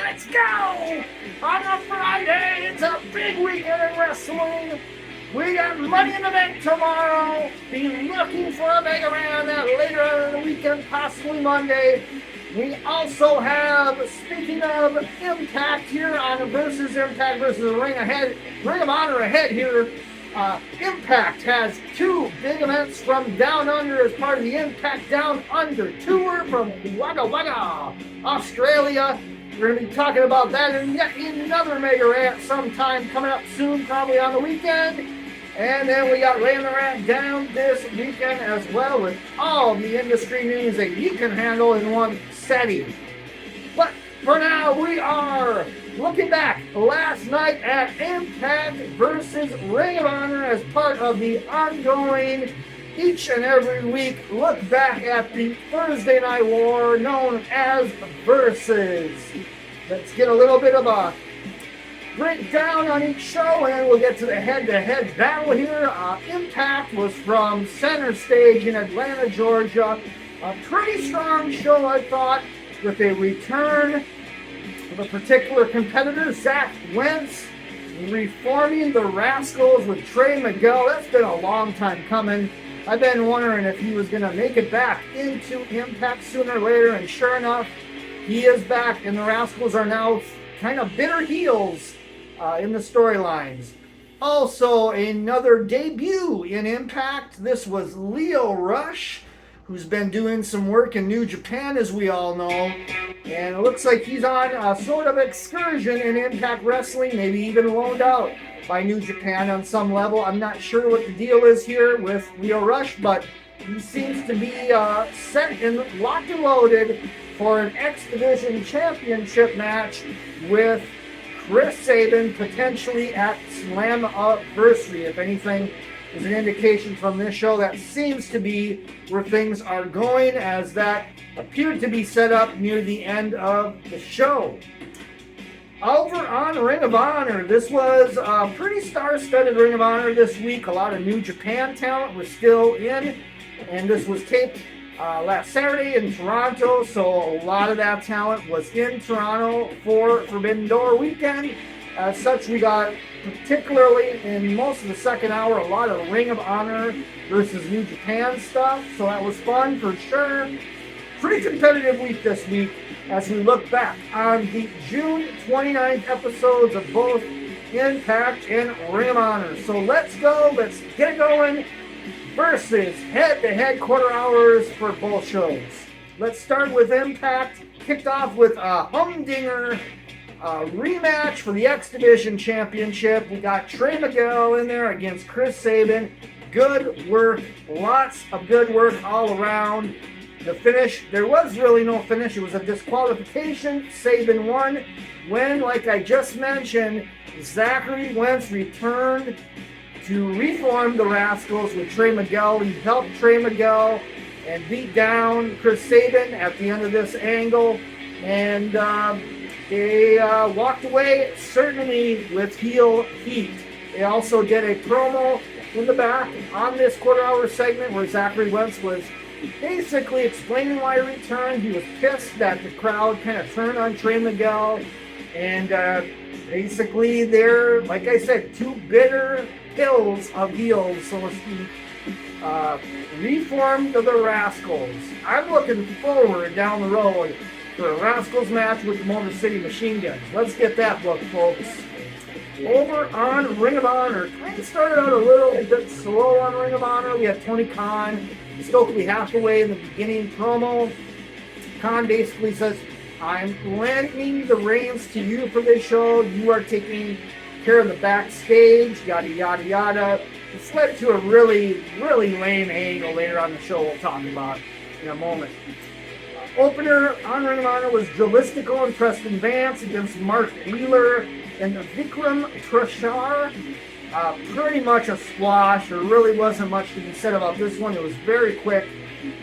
let's go! On a Friday, it's a big weekend in wrestling. We got Money in the Bank tomorrow. Be looking for a Mega Man later in the weekend, possibly Monday. We also have, speaking of Impact here on Versus Impact versus Ring of Honor ahead here. Impact has two big events from Down Under as part of the Impact Down Under tour from Wagga Wagga, Australia. We're going to be talking about that in yet another Mega Rant sometime coming up soon, probably on the weekend. And then we got laying the rant down this weekend as well with all the industry news that you can handle in one setting. But for now, we are looking back last night at Impact versus Ring of Honor as part of the ongoing each and every week look back at the Thursday Night War known as Versus. Let's get a little bit of a breakdown on each show, and then we'll get to the head-to-head battle here. Impact was from Center Stage in Atlanta, Georgia. A pretty strong show, I thought, with a return of a particular competitor, Zach Wentz, reforming the Rascals with Trey Miguel. That's been a long time coming. I've been wondering if he was going to make it back into Impact sooner or later, and sure enough, he is back, and the Rascals are now kind of bitter heels in the storylines. Also, another debut in Impact. This was Lio Rush, who's been doing some work in New Japan, as we all know. And it looks like he's on a sort of excursion in Impact Wrestling, maybe even loaned out by New Japan on some level. I'm not sure what the deal is here with Lio Rush, but he seems to be set and locked and loaded for an X Division Championship match with Chris Sabin, potentially at Slammiversary. If anything is an indication from this show, that seems to be where things are going, as that appeared to be set up near the end of the show. Over on Ring of Honor, this was a pretty star-studded Ring of Honor this week. A lot of New Japan talent was still in, and this was taped last Saturday in Toronto, so a lot of that talent was in Toronto for Forbidden Door weekend. As such, we got, particularly in most of the second hour, a lot of Ring of Honor versus New Japan stuff, so that was fun for sure. Pretty competitive week this week as we look back on the June 29th episodes of both Impact and Ring of Honor. So let's go, let's get it going. Versus head-to-head quarter hours for both shows. Let's start with Impact. Kicked off with a humdinger rematch for the X Division Championship. We got Trey Miguel in there against Chris Sabin. Good work. Lots of good work all around. The finish, there was really no finish. It was a disqualification. Sabin won when, like I just mentioned, Zachary Wentz returned to reform the Rascals with Trey Miguel. He helped Trey Miguel and beat down Chris Sabin at the end of this angle. And they walked away, certainly with heel heat. They also did a promo in the back on this quarter-hour segment where Zachary Wentz was basically explaining why he returned. He was pissed that the crowd kind of turned on Trey Miguel. And basically they're, like I said, two bitter hills of heels, so to speak, reformed the Rascals. I'm looking forward down the road for a Rascals match with the Motor City Machine Guns. Let's get that booked, folks. Over on Ring of Honor, kind of started out a little bit slow on Ring of Honor. We had Tony Khan, Stokely Hathaway in the beginning promo. Khan basically says, I'm lending the reins to you for this show. You are taking care of the backstage, yada, yada, yada. This led to a really, really lame angle later on the show we'll talk about in a moment. Opener on Ring of Honor was Jalistico and Preston Vance against Mark Wheeler and Vikram Trashar. Pretty much a squash. There really wasn't much to be said about this one. It was very quick,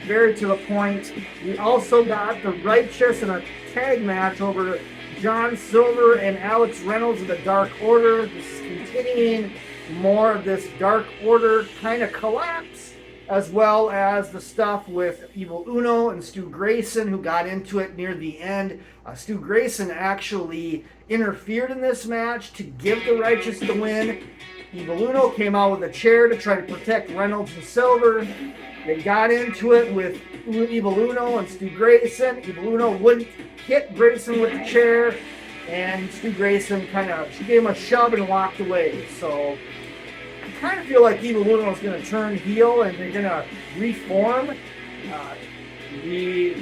very to the point. We also got the Righteous in a tag match over John Silver and Alex Reynolds of the Dark Order. This is continuing more of this Dark Order kind of collapse as well as the stuff with Evil Uno and Stu Grayson, who got into it near the end. Stu Grayson actually interfered in this match to give the Righteous the win. Evil Uno came out with a chair to try to protect Reynolds and Silver. They got into it with Evil Uno and Stu Grayson. Evil Uno wouldn't hit Grayson with the chair, and Stu Grayson she gave him a shove and walked away. So I kind of feel like Evil Uno is going to turn heel and they're going to reform the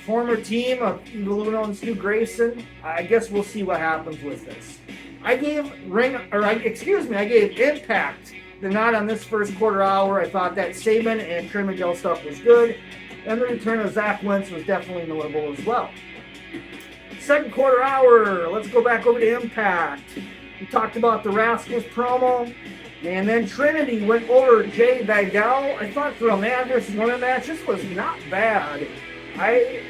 former team of Evil Uno and Stu Grayson. I guess we'll see what happens with this. I gave Impact the nod on this first quarter hour. I thought that Saban and Trey Miguel stuff was good, and the return of Zach Wentz was definitely notable as well. Second quarter hour, let's go back over to Impact. We talked about the Rascals promo, and then Trinity went over Jay Vidal. I thought for a man versus woman match, this was not bad. I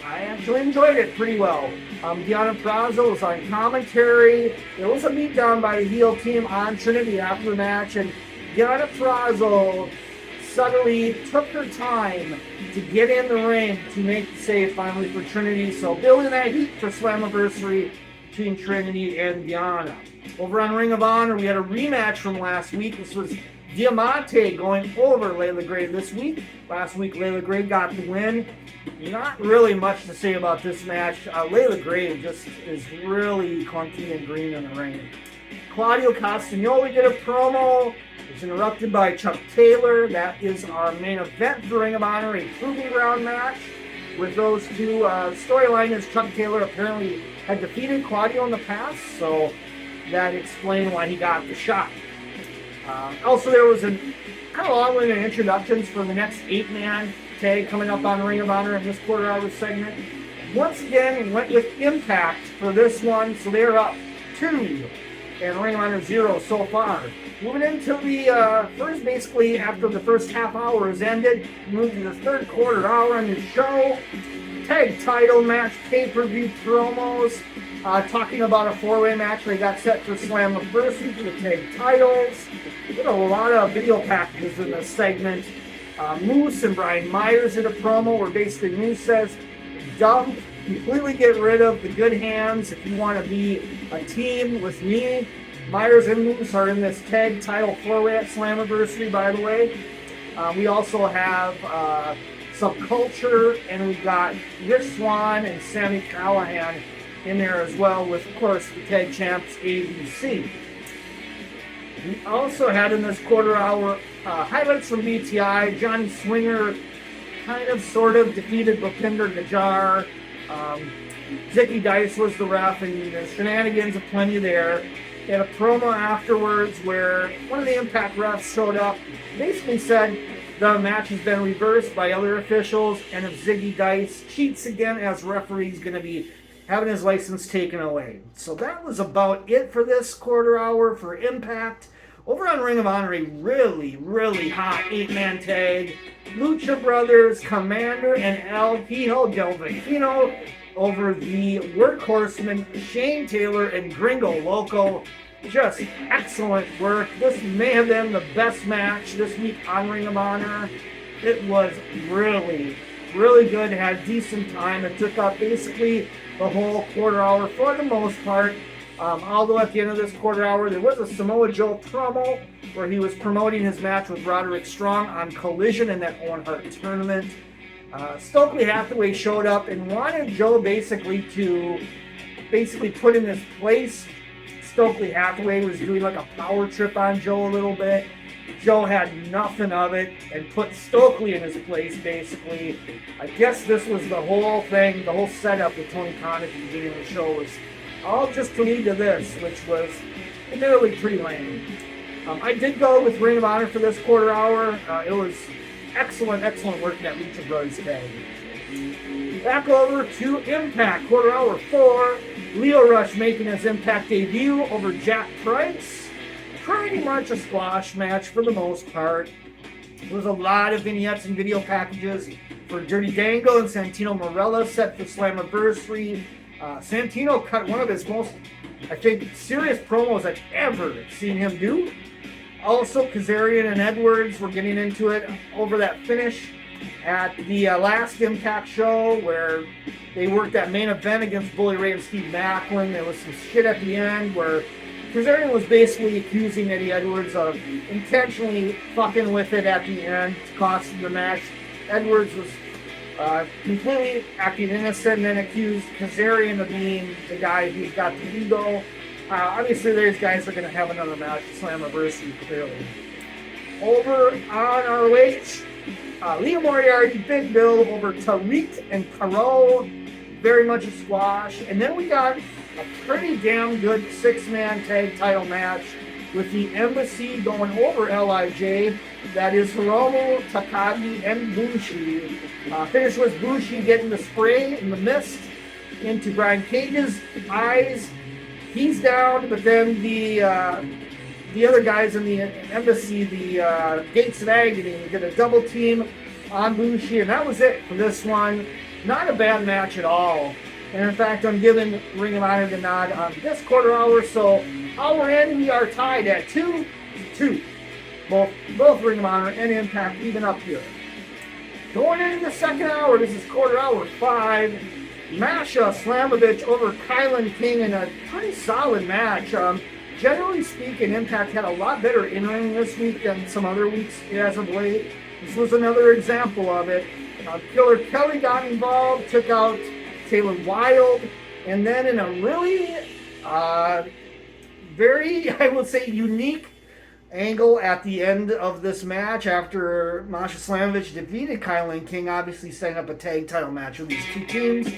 actually enjoyed it pretty well. Deonna Purrazzo was on commentary. There was a beatdown by the heel team on Trinity after the match, and Deonna Purrazzo suddenly took her time to get in the ring to make the save finally for Trinity. So building that heat for Slammiversary between Trinity and Deonna. Over on Ring of Honor, we had a rematch from last week. This was Diamante going over Layla Gray this week. Last week, Layla Gray got the win. Not really much to say about this match. Layla Gray just is really clunky and green in the ring. Claudio Castagnoli did a promo. It was interrupted by Chuck Taylor. That is our main event for Ring of Honor, a proving ground match with those two. Storyline is Chuck Taylor apparently had defeated Claudio in the past, so that explained why he got the shot. Also, there was a kind of long-winded introductions for the next 8-man tag coming up on Ring of Honor in this quarter-hour segment. Once again, we went with Impact for this one, so they're up 2 and Ring of Honor 0 so far. Moving into the first, basically after the first half hour has ended, moved to the third quarter hour on the show. Tag title match, pay-per-view promos, talking about a 4-way match they got set for Slammiversary for the tag titles. Did a lot of video packages in this segment. Moose and Brian Myers did a promo where basically Moose says, dump, completely get rid of the good hands if you want to be a team with me. Myers and Moose are in this tag title 4-way at Slammiversary, by the way. We also have Subculture, and we've got Rich Swann and Sami Callihan in there as well with, of course, the tag champs ABC. We also had in this quarter hour highlights from BTI. Johnny Swinger kind of sort of defeated Bhupinder Najar. Zicky Dice was the ref, and the shenanigans aplenty there. They had a promo afterwards where one of the Impact refs showed up, basically said the match has been reversed by other officials, and if Ziggy Dice cheats again as referee, he's going to be having his license taken away. So that was about it for this quarter hour for Impact. Over on Ring of Honor, a really, really hot 8-man tag. Lucha Brothers, Commander, and El Hijo del Vecino over the Workhorsemen, Shane Taylor and Gringo Loco. Just excellent work. This may have been the best match this week on Ring of Honor. It was really, really good. It had decent time. It took up basically the whole quarter hour for the most part. Although at the end of this quarter hour, there was a Samoa Joe promo where he was promoting his match with Roderick Strong on Collision in that Owen Hart tournament. Stokely Hathaway showed up and wanted Joe basically to put in his place. Stokely Hathaway was doing like a power trip on Joe a little bit. Joe had nothing of it and put Stokely in his place, basically. I guess this was the whole thing, the whole setup with Tony Khan at the beginning of the show was all just to lead to this, which was admittedly pretty lame. I did go with Ring of Honor for this quarter hour. It was excellent, excellent work in that Lucha Brothers tag. Back over to Impact, quarter hour 4. Leo Rush making his Impact debut over Jack Price. Pretty much a squash match for the most part. There was a lot of vignettes and video packages for Dirty Dango and Santino Marella set for Slammiversary. Santino cut one of his most, I think, serious promos I've ever seen him do. Also, Kazarian and Edwards were getting into it over that finish at the last Impact show where they worked that main event against Bully Ray and Steve Macklin. There was some shit at the end where Kazarian was basically accusing Eddie Edwards of intentionally fucking with it at the end to cost him the match. Edwards was completely acting innocent and then accused Kazarian of being the guy who's got the ego. Obviously, these guys are going to have another match at Slammiversary, clearly. Over on ROH, Leo Moriarty, Big Bill over Tariq and Caro. Very much a squash. And then we got a pretty damn good six-man tag title match with the Embassy going over LIJ. That is Hiromu, Takagi, and Bushi. Finish was Bushi getting the spray in the mist into Brian Cage's eyes. He's down, but then the other guys in the Embassy, the Gates of Agony, did a double team on Bushi, and that was it for this one. Not a bad match at all. And in fact, I'm giving Ring of Honor the nod on this quarter hour, so hour in, we are tied at 2-2. Both Ring of Honor and Impact even up here. Going into the second hour, this is quarter hour 5. Masha Slamovich over Kylan King in a pretty solid match. Generally speaking, Impact had a lot better in-ring this week than some other weeks as of late. This was another example of it. Killer Kelly got involved, took out Taylor Wilde, and then in a really very, I would say, unique angle at the end of this match after Masha Slamovich defeated Kylan King, obviously setting up a tag title match with these two teams.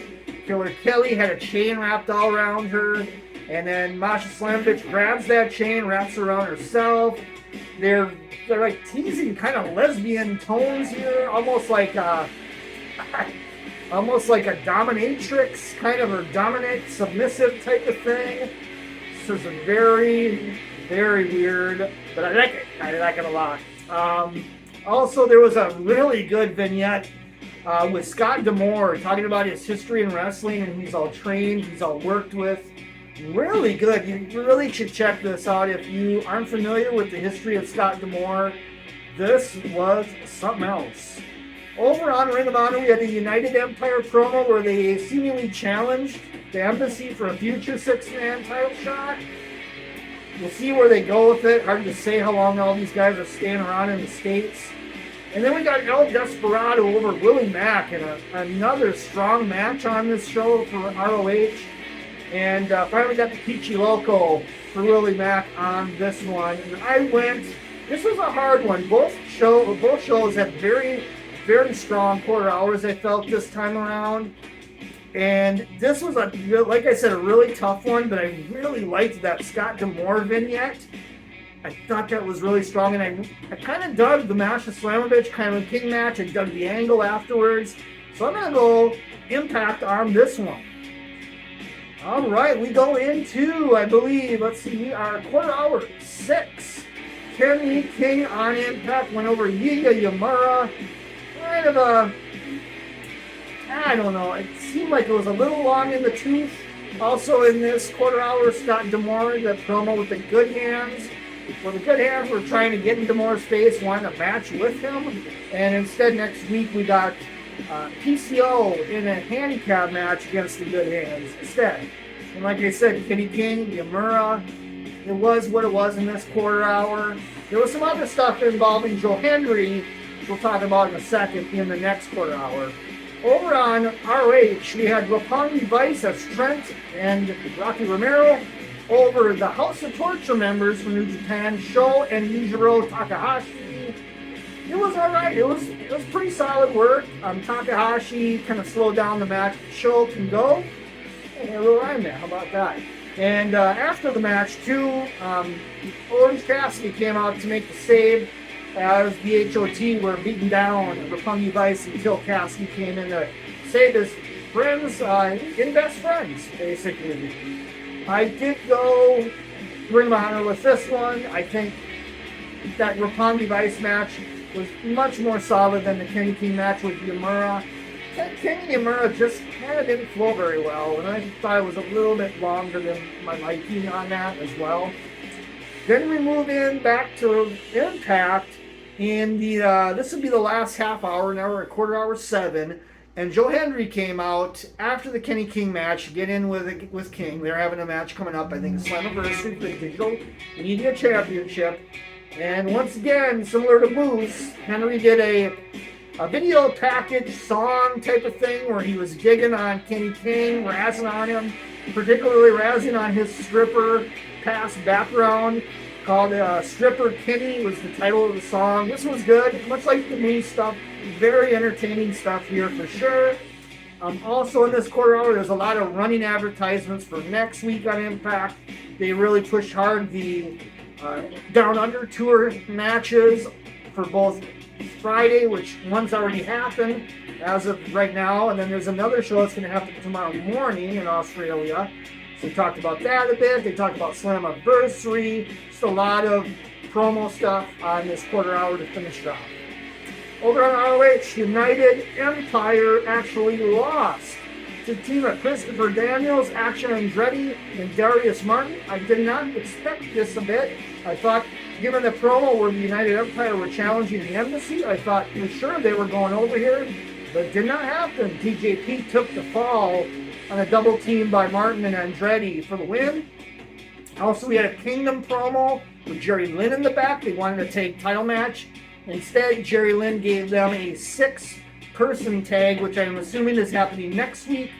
Killer Kelly had a chain wrapped all around her, and then Masha Slamovich grabs that chain, wraps it around herself. They're like teasing kind of lesbian tones here, almost like a dominatrix kind of, or dominant submissive type of thing. This is a very, very weird, but I like it. I like it a lot. Also, there was a really good vignette with Scott D'Amore talking about his history in wrestling, and he's all trained, he's all worked with. Really good. You really should check this out if you aren't familiar with the history of Scott D'Amore. This was something else. Over on Ring of Honor, we had the United Empire promo where they seemingly challenged the Embassy for a future six-man title shot. We'll see where they go with it. Hard to say how long all these guys are staying around in the States. And then we got El Desperado over Willie Mack in another strong match on this show for ROH. And finally got the Peachy Loco for Willie Mack on this one. And this was a hard one. Both shows had very, very strong quarter hours, I felt, this time around. And this was, like I said, a really tough one, but I really liked that Scott D'Amore vignette. I thought that was really strong, and I kind of dug the Masha Slamovich kind of King match. I dug the angle afterwards. So I'm going to go Impact on this one. All right, we go into, I believe, let's see, our quarter hour 6. Kenny King on Impact went over Yuya Yamura. Kind of I don't know, it seemed like it was a little long in the tooth. Also in this quarter hour, Scott D'Amore, the promo with the good hands. Well, the good hands were trying to get in D'Amore's face, wanting a match with him. And instead, next week, we got PCO in a handicap match against the good hands instead. And like I said, Kenny King, Yamura, it was what it was in this quarter hour. There was some other stuff involving Joe Hendry, which we'll talk about in a second in the next quarter hour. Over on ROH, we had Roppongi Vice as Trent and Rocky Romero over the House of Torture members from New Japan, Sho and Yujiro Takahashi. It was alright. It was pretty solid work. Takahashi kind of slowed down the match. Sho can go. And a little rhyme there. How about that? And after the match, too, Orange Cassidy came out to make the save as the HOT were beaten down. Roppongi Vice until Cassidy came in to save his friends, in best friends, basically. I did go Ring of Honor with this one. I think that Roppongi Vice match was much more solid than the Kenny King match with Yamura. Kenny Yamura just kind of didn't flow very well, and I thought it was a little bit longer than my liking on that as well. Then we move in back to Impact, and this would be the last half hour. Now we're at quarter hour 7, and Joe Hendry came out after the Kenny King match to get in with King. They're having a match coming up, I think, Slammiversary for the Digital Media Championship. And once again, similar to Moose, Henry did a video package song type of thing where he was digging on Kenny King, razzing on him, particularly razzing on his stripper past background called Stripper Kenny was the title of the song. This was good, much like the Moose stuff. Very entertaining stuff here for sure. Also in this quarter hour, there's a lot of running advertisements for next week on Impact. They really pushed hard the Down Under Tour matches for both Friday, which one's already happened as of right now, and then there's another show that's going to happen tomorrow morning in Australia. So we talked about that a bit. They talked about Slammiversary. Just a lot of promo stuff on this quarter hour to finish it off. Over on ROH, United Empire actually lost to the team of Christopher Daniels, Action Andretti, and Darius Martin. I did not expect this a bit. I thought, given the promo where the United Empire were challenging the Embassy, I thought for sure they were going over here, but it did not happen. TJP took the fall on a double team by Martin and Andretti for the win. Also, we had a Kingdom promo with Jerry Lynn in the back. They wanted to take title match. Instead, Jerry Lynn gave them a 6-person tag, which I'm assuming is happening next week,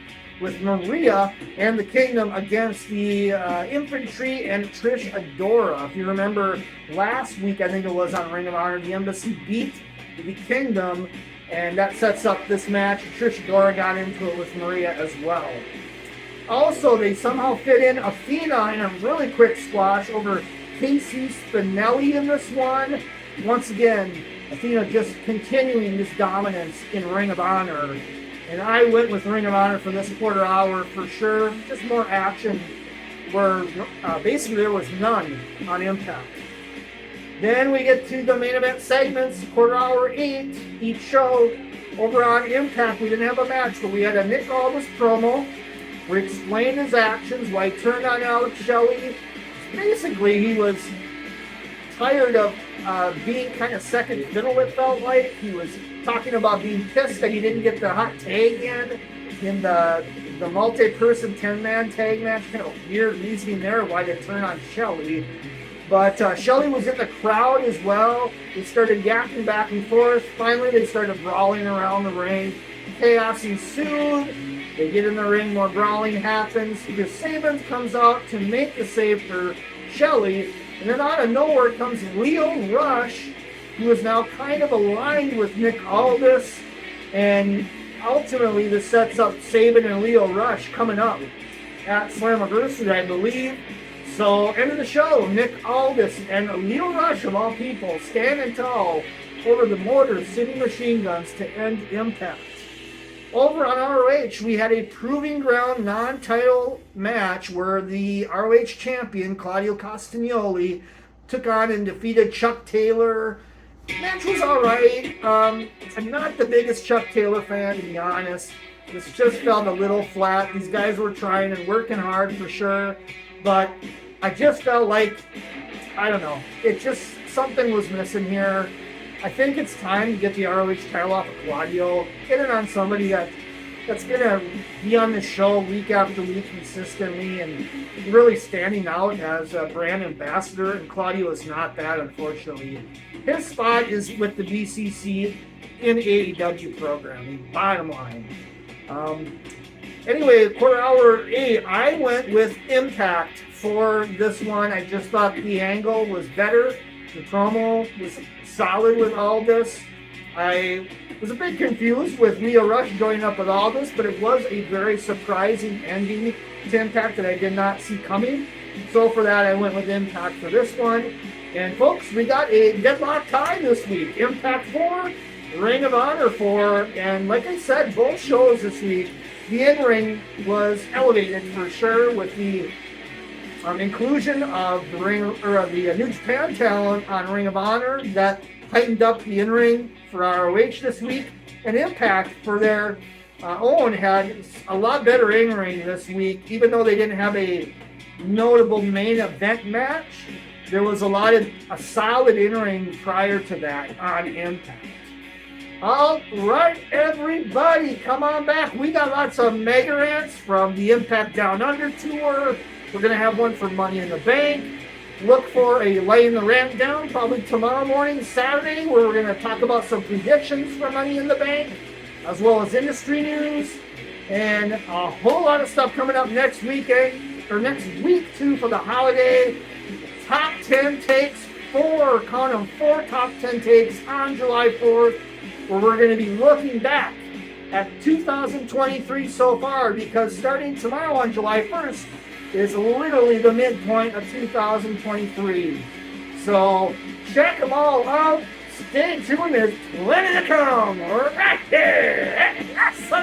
with Maria and the Kingdom against the Infantry and Trish Adora. If you remember last week, I think it was on Ring of Honor, the Embassy beat the Kingdom, and that sets up this match. Trish Adora got into it with Maria as well. Also, they somehow fit in Athena in a really quick squash over Casey Spinelli in this one. Once again, Athena just continuing this dominance in Ring of Honor. And I went with Ring of Honor for this quarter hour for sure. Just more action where basically there was none on Impact. Then we get to the main event segments, quarter hour 8, each show. Over on Impact, we didn't have a match, but we had a Nick Aldis promo. We explained his actions, why he turned on Alex Shelley. Basically, he was tired of being kind of second fiddle, it felt like. He was talking about being pissed that he didn't get the hot tag in the multi-person 10-man tag match. Kind of weird reasoning there why they turn on Shelley. But Shelley was in the crowd as well. They started yakking back and forth. Finally, they started brawling around the ring. Chaos ensued. They get in the ring, more brawling happens. Because Sabins comes out to make the save for Shelley. And then out of nowhere comes Leo Rush, who is now kind of aligned with Nick Aldis. And ultimately, this sets up Sabin and Leo Rush coming up at Slammiversary, I believe. So, end of the show, Nick Aldis and Leo Rush, of all people, standing tall over the Motor City Machine Guns to end Impact. Over on ROH, we had a Proving Ground non-title match where the ROH champion, Claudio Castagnoli, took on and defeated Chuck Taylor. The match was alright. I'm not the biggest Chuck Taylor fan, to be honest. This just felt a little flat. These guys were trying and working hard for sure, but I just felt like, I don't know, it just, something was missing here. I think it's time to get the ROH title off of Claudio, get it on somebody that's going to be on the show week after week consistently and really standing out as a brand ambassador, and Claudio is not that, unfortunately. His spot is with the BCC in AEW programming, bottom line. Anyway, quarter hour 8, I went with Impact for this one. I just thought the angle was better. The promo was solid with Aldis. I was a bit confused with Leo Rush joining up with Aldis, but it was a very surprising ending to Impact that I did not see coming. So for that, I went with Impact for this one. And folks, we got a deadlock tie this week. Impact 4, Ring of Honor 4, and like I said, both shows this week, the in-ring was elevated for sure with the inclusion of the New Japan talent on Ring of Honor that heightened up the in-ring for ROH this week, and Impact for their own had a lot better in-ring this week, even though they didn't have a notable main event match. there was a solid entering prior to that on Impact. All right, everybody, come on back. We got lots of mega rants from the Impact Down Under tour. We're going to have one for Money in the Bank. Look for a laying the rant down probably tomorrow morning, Saturday, where we're going to talk about some predictions for Money in the Bank, as well as industry news, and a whole lot of stuff coming up next weekend, or next week too, for the holiday. Top 10 takes, count them, 4 top 10 takes on July 4th, where we're going to be looking back at 2023 so far, because starting tomorrow on July 1st is literally the midpoint of 2023. So check them all out. Stay tuned. There's plenty to come right here. That's the